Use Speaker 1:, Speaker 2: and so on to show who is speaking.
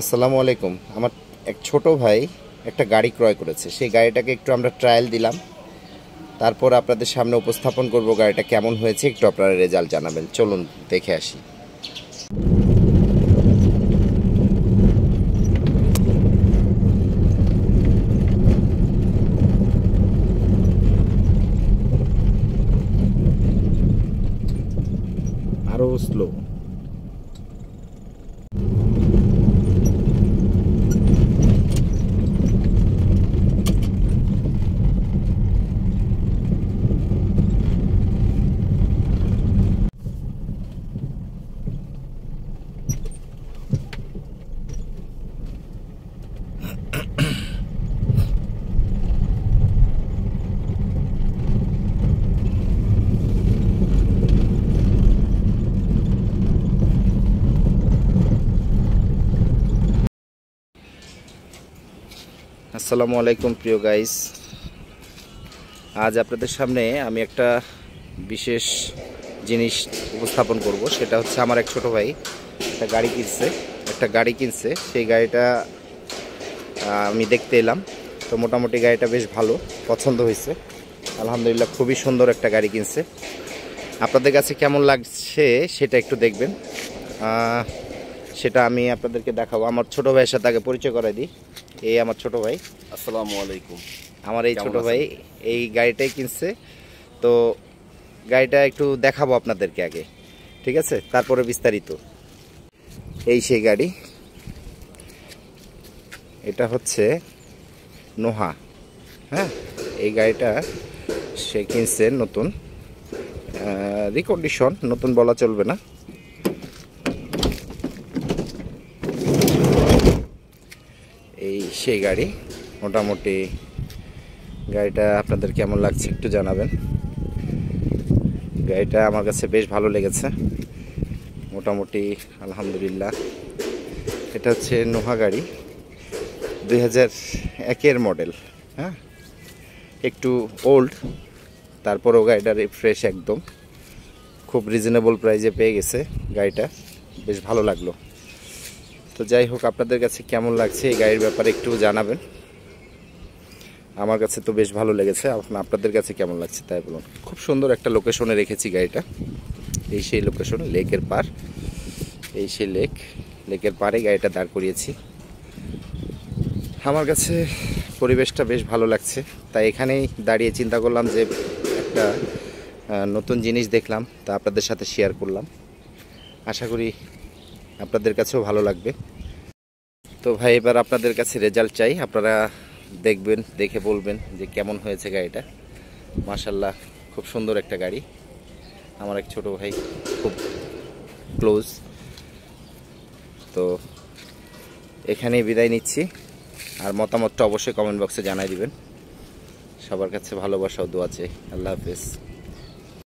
Speaker 1: আসসালামু আলাইকুম। আমার এক ছোট ভাই একটা গাড়ি ক্রয় করেছে, সেই গাড়িটাকে একটু আমরা ট্রায়াল দিলাম, তারপর আপনাদের সামনে উপস্থাপন করব গাড়িটা কেমন হয়েছে, একটু আপনারা রেজাল্ট জানাবেন। চলুন দেখে আসি। আরও স্লো। আসসালামু আলাইকুম প্রিয় গাইস, আজ আপনাদের সামনে আমি একটা বিশেষ জিনিস উপস্থাপন করব। সেটা হচ্ছে আমার এক ছোট ভাই একটা গাড়ি কিনছে। সেই গাড়িটা আমি দেখতে এলাম। তো মোটামুটি গাড়িটা বেশ ভালো, পছন্দ হয়েছে আলহামদুলিল্লাহ। খুবই সুন্দর একটা গাড়ি কিনছে। আপনাদের কাছে কেমন লাগছে সেটা একটু দেখবেন, সেটা আমি আপনাদেরকে দেখাবো। আমার ছোট ভাইয়ের সাথে আগে পরিচয় করাই দিই। এই আমার ছোট ভাই।
Speaker 2: আসসালামু আলাইকুম।
Speaker 1: আমার এই ছোট ভাই এই গাড়িটাই কিনছে। তো গাড়িটা একটু দেখাবো আপনাদেরকে আগে, ঠিক আছে? তারপরে বিস্তারিত। এই সেই গাড়ি, এটা হচ্ছে নোহা। হ্যাঁ, এই গাড়িটা সে কিনছে নতুন, রিকন্ডিশন, নতুন বলা চলবে না। এই সেই গাড়ি। মোটামুটি গাড়িটা আপনাদের কেমন লাগছে একটু জানাবেন। গাড়িটা আমার কাছে বেশ ভালো লেগেছে মোটামুটি আলহামদুলিল্লাহ। এটা হচ্ছে নোহা গাড়ি, 2001-এর মডেল। হ্যাঁ, একটু ওল্ড, তারপরেও গাড়িটা ফ্রেশ একদম। খুব রিজনেবল প্রাইসে পেয়ে গেছে গাড়িটা, বেশ ভালো লাগলো। তো যাই হোক, আপনাদের কাছে কেমন লাগছে এই গাড়ির ব্যাপারে একটু জানাবেন। আমার কাছে তো বেশ ভালো লেগেছে, আপনাদের কাছে কেমন লাগছে তাই বলুন। খুব সুন্দর একটা লোকেশনে রেখেছি গাড়িটা। এই সেই লোকেশন, লেকের পার। এই সেই লেকের পাড়ে গাড়িটা দাঁড় করিয়েছি। আমার কাছে পরিবেশটা বেশ ভালো লাগছে, তাই এখানেই দাঁড়িয়ে চিন্তা করলাম যে একটা নতুন জিনিস দেখলাম, তা আপনাদের সাথে শেয়ার করলাম। আশা করি আপনাদের কাছেও ভালো লাগবে। তো ভাই, এবার আপনাদের কাছে রেজাল্ট চাই। আপনারা দেখবেন, দেখে বলবেন যে কেমন হয়েছে গাড়িটা। মাশাআল্লাহ, খুব সুন্দর একটা গাড়ি। আমার এক ছোট ভাই, খুব ক্লোজ। তো এখানেই বিদায় নিচ্ছি। আর মতামতটা অবশ্যই কমেন্ট বক্সে জানাই দিবেন। সবার কাছে ভালোবাসা ও দোয়া চাই। আল্লাহ হাফেজ।